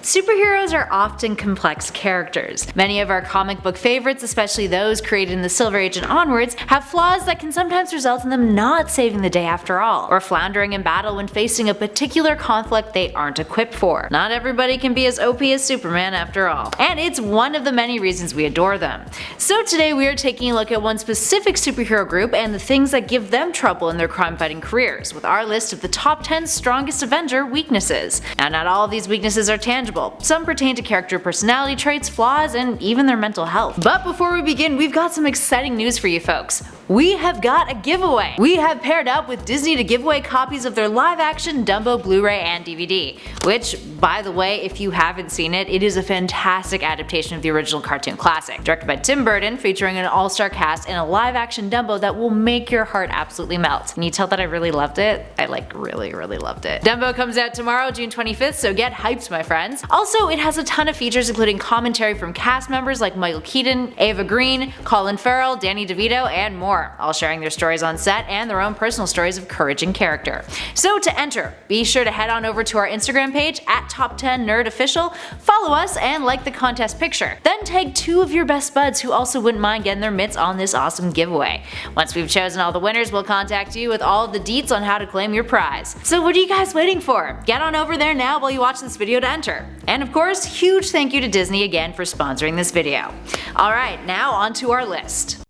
Superheroes are often complex characters. Many of our comic book favorites, especially those created in the Silver Age and onwards, have flaws that can sometimes result in them not saving the day after all, or floundering in battle when facing a particular conflict they aren't equipped for. Not everybody can be as OP as Superman after all, and it's one of the many reasons we adore them. So today we are taking a look at one specific superhero group and the things that give them trouble in their crime-fighting careers, with our list of the top 10 strongest Avenger weaknesses. Now, not all of these weaknesses are tangible. Some pertain to character personality traits, flaws, and even their mental health. But before we begin, we've got some exciting news for you folks. We have got a giveaway! We have paired up with Disney to give away copies of their live-action Dumbo Blu-ray and DVD, which, by the way, if you haven't seen it, it is a fantastic adaptation of the original cartoon classic. Directed by Tim Burton, featuring an all-star cast and a live-action Dumbo that will make your heart absolutely melt. Can you tell that I really loved it? I really loved it. Dumbo comes out tomorrow, June 25th, so get hyped, my friends. Also, it has a ton of features including commentary from cast members like Michael Keaton, Ava Green, Colin Farrell, Danny DeVito, and more, all sharing their stories on set and their own personal stories of courage and character. So to enter, be sure to head on over to our Instagram page at Top10NerdOfficial, follow us, and like the contest picture. Then tag 2 of your best buds who also wouldn't mind getting their mitts on this awesome giveaway. Once we've chosen all the winners, we'll contact you with all of the deets on how to claim your prize. So what are you guys waiting for? Get on over there now while you watch this video to enter. And of course, huge thank you to Disney again for sponsoring this video. Alright, now on to our list.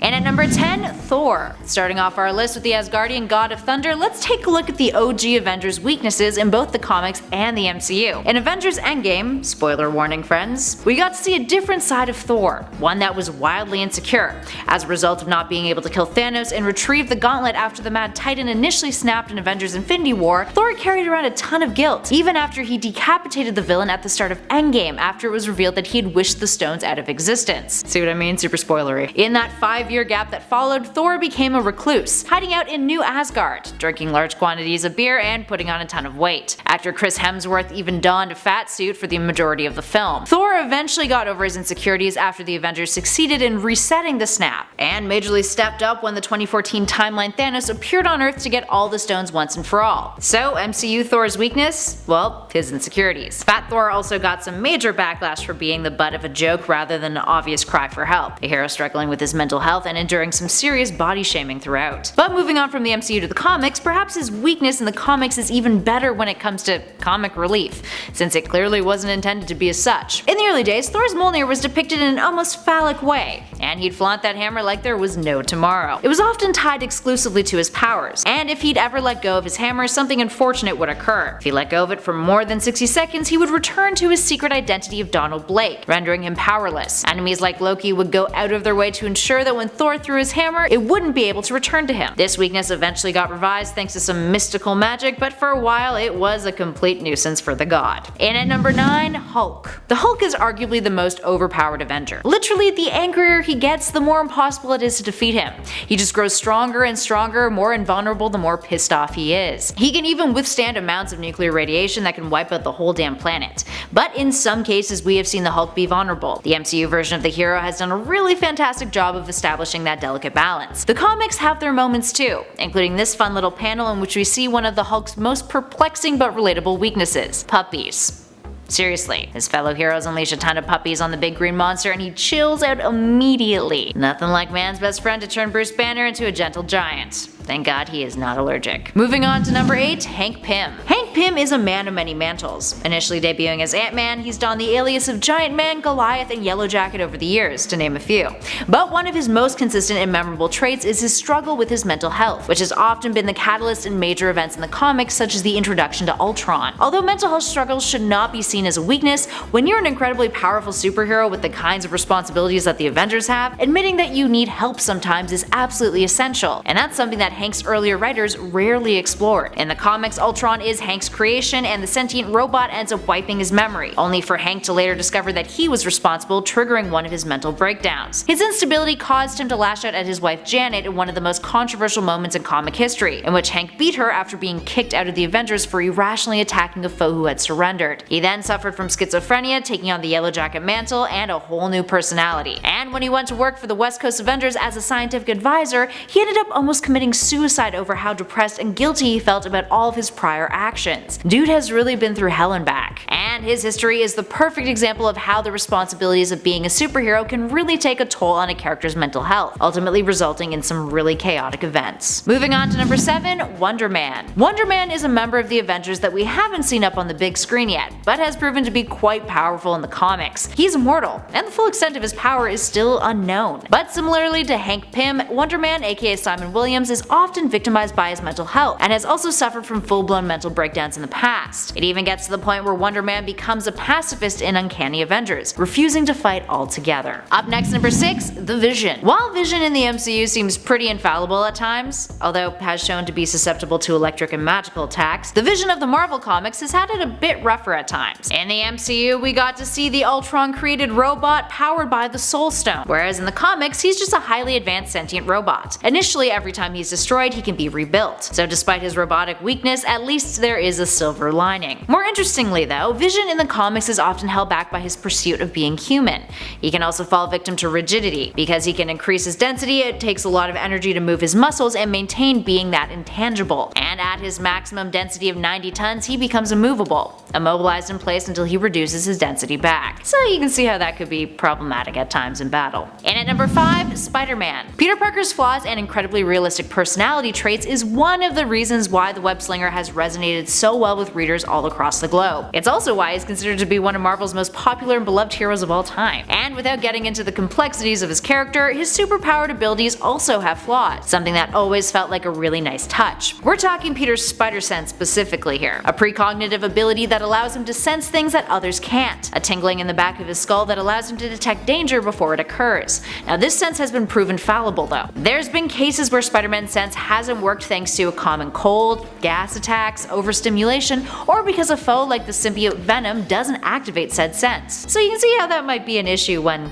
And at number 10, Thor. Starting off our list with the Asgardian god of thunder, let's take a look at the OG Avengers weaknesses in both the comics and the MCU. In Avengers Endgame, spoiler warning friends, we got to see a different side of Thor, one that was wildly insecure. As a result of not being able to kill Thanos and retrieve the gauntlet after the Mad Titan initially snapped in Avengers Infinity War, Thor carried around a ton of guilt, even after he decapitated the villain at the start of Endgame after it was revealed that he had wished the stones out of existence. See what I mean? Super spoilery. In that 5-year gap that followed, Thor became a recluse, hiding out in New Asgard, drinking large quantities of beer and putting on a ton of weight. Actor Chris Hemsworth even donned a fat suit for the majority of the film. Thor eventually got over his insecurities after the Avengers succeeded in resetting the snap, and majorly stepped up when the 2014 timeline Thanos appeared on Earth to get all the stones once and for all. So MCU Thor's weakness? Well, his insecurities. Fat Thor also got some major backlash for being the butt of a joke rather than an obvious cry for help, a hero struggling with his mental health and enduring some serious body shaming throughout. But moving on from the MCU to the comics, perhaps his weakness in the comics is even better when it comes to comic relief, since it clearly wasn't intended to be as such. In the early days, Thor's Mjolnir was depicted in an almost phallic way, and he'd flaunt that hammer like there was no tomorrow. It was often tied exclusively to his powers, and if he'd ever let go of his hammer, something unfortunate would occur. If he let go of it for more than 60 seconds, he would return to his secret identity of Donald Blake, rendering him powerless. Enemies like Loki would go out of their way to ensure that when Thor threw his hammer, it wouldn't be able to return to him. This weakness eventually got revised thanks to some mystical magic, but for a while it was a complete nuisance for the god. And at number 9, Hulk. The Hulk is arguably the most overpowered Avenger. Literally, the angrier he gets, the more impossible it is to defeat him. He just grows stronger and stronger, more invulnerable the more pissed off he is. He can even withstand amounts of nuclear radiation that can wipe out the whole damn planet. But in some cases we have seen the Hulk be vulnerable. The MCU version of the hero has done a really fantastic job of establishing that delicate balance. The comics have their moments too, including this fun little panel in which we see one of the Hulk's most perplexing but relatable weaknesses: puppies. Seriously, his fellow heroes unleash a ton of puppies on the big green monster and he chills out immediately. Nothing like man's best friend to turn Bruce Banner into a gentle giant. Thank God he is not allergic. Moving on to number 8, Hank Pym. Hank Pym is a man of many mantles. Initially debuting as Ant-Man, he's donned the alias of Giant Man, Goliath, and Yellow Jacket over the years, to name a few. But one of his most consistent and memorable traits is his struggle with his mental health, which has often been the catalyst in major events in the comics such as the introduction to Ultron. Although mental health struggles should not be seen as a weakness, when you're an incredibly powerful superhero with the kinds of responsibilities that the Avengers have, admitting that you need help sometimes is absolutely essential, and that's something that Hank's earlier writers rarely explored. In the comics, Ultron is Hank's creation and the sentient robot ends up wiping his memory, only for Hank to later discover that he was responsible, triggering one of his mental breakdowns. His instability caused him to lash out at his wife Janet in one of the most controversial moments in comic history, in which Hank beat her after being kicked out of the Avengers for irrationally attacking a foe who had surrendered. He then suffered from schizophrenia, taking on the Yellow Jacket mantle and a whole new personality. And when he went to work for the West Coast Avengers as a scientific advisor, he ended up almost committing suicide over how depressed and guilty he felt about all of his prior actions. Dude has really been through hell and back. And his history is the perfect example of how the responsibilities of being a superhero can really take a toll on a character's mental health, ultimately resulting in some really chaotic events. Moving on to number 7, Wonder Man. Wonder Man is a member of the Avengers that we haven't seen up on the big screen yet, but has proven to be quite powerful in the comics. He's immortal, and the full extent of his power is still unknown. But similarly to Hank Pym, Wonder Man, aka Simon Williams, is often victimized by his mental health, and has also suffered from full-blown mental breakdowns in the past. It even gets to the point where Wonder Man becomes a pacifist in Uncanny Avengers, refusing to fight altogether. Up next, number 6, The Vision. While Vision in the MCU seems pretty infallible at times, although has shown to be susceptible to electric and magical attacks, the Vision of the Marvel comics has had it a bit rougher at times. In the MCU, we got to see the Ultron-created robot powered by the Soul Stone, whereas in the comics, he's just a highly advanced sentient robot. Initially, every time he's destroyed, he can be rebuilt. So despite his robotic weakness, at least there is a silver lining. More interestingly though, Vision in the comics is often held back by his pursuit of being human. He can also fall victim to rigidity. Because he can increase his density, it takes a lot of energy to move his muscles and maintain being that intangible. And at his maximum density of 90 tons, he becomes immovable, immobilized in place until he reduces his density back. So you can see how that could be problematic at times in battle. And at number 5, Spider-Man. Peter Parker's flaws and incredibly realistic personality traits is one of the reasons why the web-slinger has resonated so well with readers all across the globe. It's also why he's considered to be one of Marvel's most popular and beloved heroes of all time. And without getting into the complexities of his character, his superpowered abilities also have flaws, something that always felt like a really nice touch. We're talking Peter's spider sense specifically here, a precognitive ability that allows him to sense things that others can't, a tingling in the back of his skull that allows him to detect danger before it occurs. Now this sense has been proven fallible though. There's been cases where Spider-Man's sense hasn't worked thanks to a common cold, gas attacks, overstimulation, or because a foe like the symbiote Venom doesn't activate said sense. So you can see how that might be an issue when,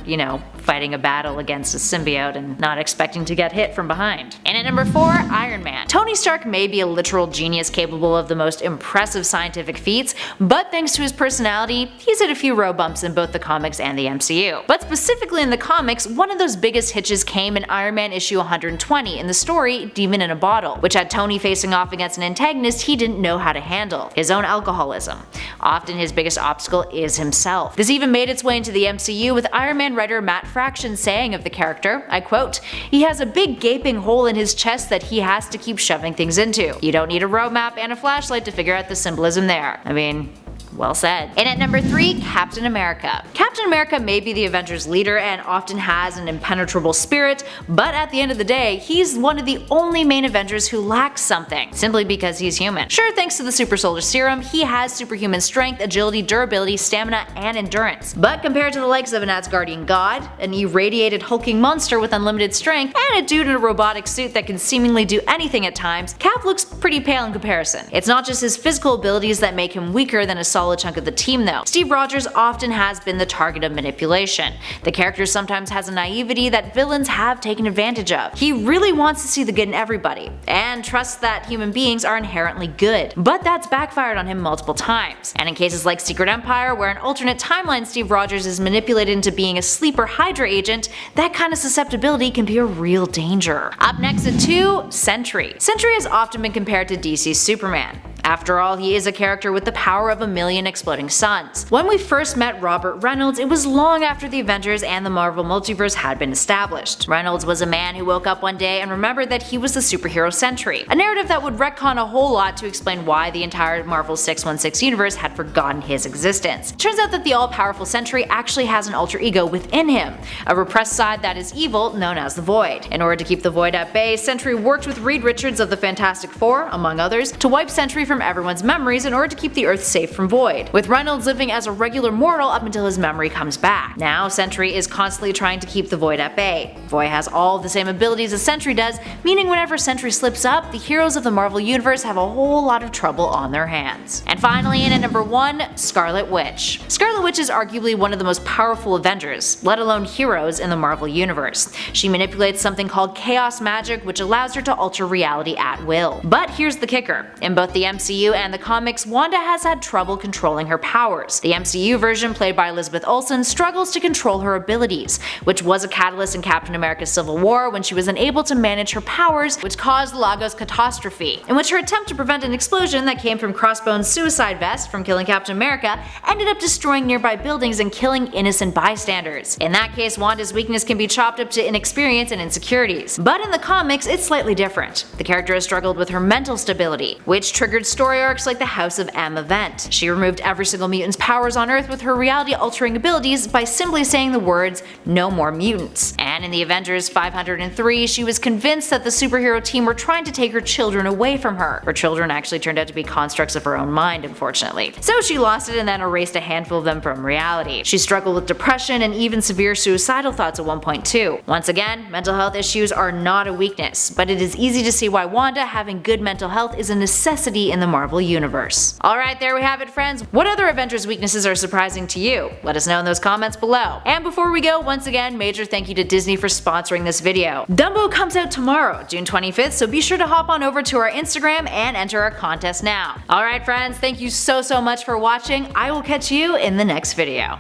fighting a battle against a symbiote and not expecting to get hit from behind. And at number 4, Iron Man. Tony Stark may be a literal genius capable of the most impressive scientific feats, but thanks to his personality, he's hit a few road bumps in both the comics and the MCU. But specifically in the comics, one of those biggest hitches came in Iron Man issue 120 in the story Demon in a Bottle, which had Tony facing off against an antagonist he didn't know how to handle, his own alcoholism. Often his biggest obstacle is himself. This even made its way into the MCU with Iron Man writer Matt Fraction saying of the character, I quote, "He has a big gaping hole in his chest that he has to keep shoving things into. You don't need a roadmap and a flashlight to figure out the symbolism there." I mean, well said. And at number 3, Captain America. Captain America may be the Avengers leader and often has an impenetrable spirit, but at the end of the day, he's one of the only main Avengers who lacks something, simply because he's human. Sure, thanks to the super soldier serum, he has superhuman strength, agility, durability, stamina, and endurance. But compared to the likes of an Asgardian god, an irradiated hulking monster with unlimited strength, and a dude in a robotic suit that can seemingly do anything at times, Cap looks pretty pale in comparison. It's not just his physical abilities that make him weaker than a solid chunk of the team though. Steve Rogers often has been the target of manipulation. The character sometimes has a naivety that villains have taken advantage of. He really wants to see the good in everybody, and trusts that human beings are inherently good. But that's backfired on him multiple times. And in cases like Secret Empire, where an alternate timeline Steve Rogers is manipulated into being a sleeper Hydra agent, that kind of susceptibility can be a real danger. Up next at 2, SENTRY. SENTRY has often been compared to DC's Superman. After all, he is a character with the power of a million exploding suns. When we first met Robert Reynolds, it was long after the Avengers and the Marvel Multiverse had been established. Reynolds was a man who woke up one day and remembered that he was the superhero Sentry, a narrative that would retcon a whole lot to explain why the entire Marvel 616 universe had forgotten his existence. It turns out that the all-powerful Sentry actually has an alter ego within him, a repressed side that is evil known as the Void. In order to keep the Void at bay, Sentry worked with Reed Richards of the Fantastic Four, among others, to wipe Sentry from from everyone's memories in order to keep the Earth safe from Void, with Reynolds living as a regular mortal up until his memory comes back. Now Sentry is constantly trying to keep the Void at bay. Void has all the same abilities as Sentry does, meaning whenever Sentry slips up, the heroes of the Marvel Universe have a whole lot of trouble on their hands. And finally, in at number 1, Scarlet Witch. Scarlet Witch is arguably one of the most powerful Avengers, let alone heroes in the Marvel Universe. She manipulates something called chaos magic, which allows her to alter reality at will. But here's the kicker. In both the MCU and the comics, Wanda has had trouble controlling her powers. The MCU version, played by Elizabeth Olsen, struggles to control her abilities, which was a catalyst in Captain America's Civil War when she was unable to manage her powers, which caused Lagos catastrophe, in which her attempt to prevent an explosion that came from Crossbone's suicide vest from killing Captain America ended up destroying nearby buildings and killing innocent bystanders. In that case, Wanda's weakness can be chopped up to inexperience and insecurities. But in the comics, it's slightly different. The character has struggled with her mental stability, which triggered story arcs like the House of M event. She removed every single mutant's powers on Earth with her reality-altering abilities by simply saying the words, "No more mutants." And in the Avengers 503, she was convinced that the superhero team were trying to take her children away from her. Her children actually turned out to be constructs of her own mind, unfortunately. So she lost it and then erased a handful of them from reality. She struggled with depression and even severe suicidal thoughts at one point too. Once again, mental health issues are not a weakness, but it is easy to see why Wanda having good mental health is a necessity in the Marvel Universe. Alright, there we have it, friends. What other Avengers weaknesses are surprising to you? Let us know in those comments below. And before we go, once again, major thank you to Disney for sponsoring this video. Dumbo comes out tomorrow, June 25th, so be sure to hop on over to our Instagram and enter our contest now. Alright friends, thank you so much for watching. I will catch you in the next video.